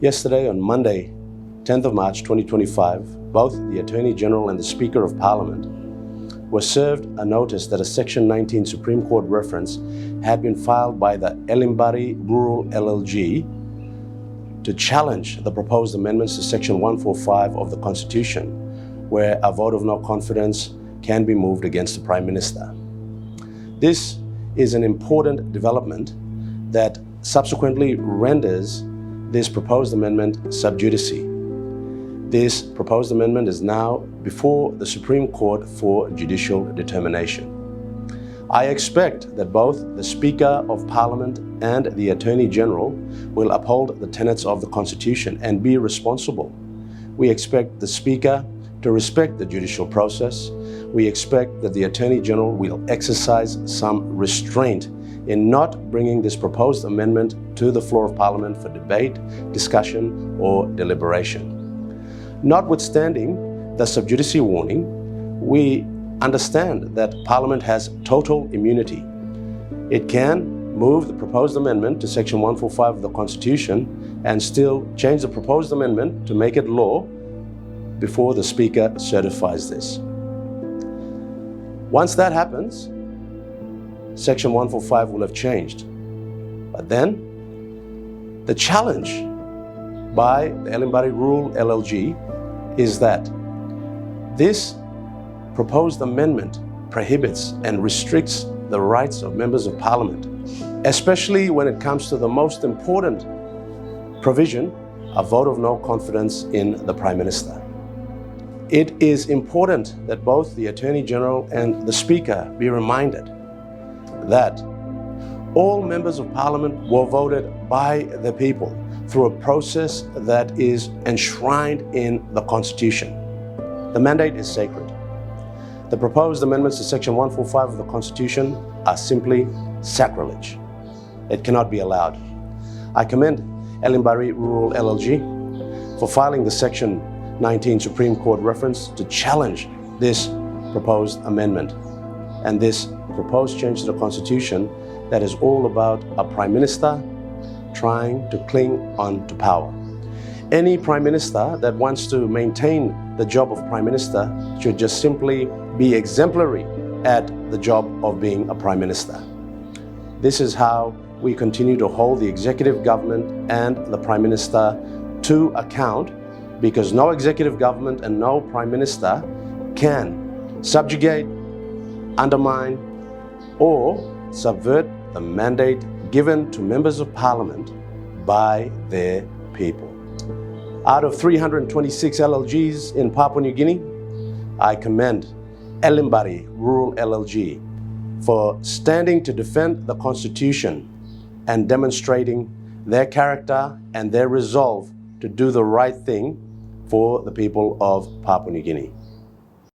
Yesterday, on Monday, 10th of March 2025, both the Attorney General and the Speaker of Parliament were served a notice that a Section 19 Supreme Court reference had been filed by the Elimbari Rural LLG to challenge the proposed amendments to Section 145 of the Constitution, where a vote of no confidence can be moved against the Prime Minister. This is an important development that subsequently renders this proposed amendment sub-judice. This proposed amendment is now before the Supreme Court for judicial determination. I expect that both the Speaker of Parliament and the Attorney General will uphold the tenets of the Constitution and be responsible. We expect the Speaker to respect the judicial process. We expect that the Attorney General will exercise some restraint in not bringing this proposed amendment to the floor of Parliament for debate, discussion, or deliberation. Notwithstanding the sub-judice warning, we understand that Parliament has total immunity. It can move the proposed amendment to Section 145 of the Constitution and still change the proposed amendment to make it law before the Speaker certifies this. Once that happens, Section 145 will have changed. But then, the challenge by the Elimbari Rural LLG is that this proposed amendment prohibits and restricts the rights of members of Parliament, especially when it comes to the most important provision, a vote of no confidence in the Prime Minister. It is important that both the Attorney General and the Speaker be reminded that all members of Parliament were voted by the people through a process that is enshrined in the Constitution. The mandate is sacred. The proposed amendments to Section 145 of the Constitution are simply sacrilege. It cannot be allowed. I commend Elimbari Rural LLG for filing the Section 19 Supreme Court reference to challenge this proposed amendment and this proposed change to the Constitution that is all about a Prime Minister trying to cling on to power. Any Prime Minister that wants to maintain the job of Prime Minister should just simply be exemplary at the job of being a Prime Minister. This is how we continue to hold the executive government and the Prime Minister to account, because no executive government and no Prime Minister can subjugate, undermine, or subvert the mandate given to members of Parliament by their people. Out of 326 LLGs in Papua New Guinea, I commend Elimbari Rural LLG for standing to defend the Constitution and demonstrating their character and their resolve to do the right thing for the people of Papua New Guinea.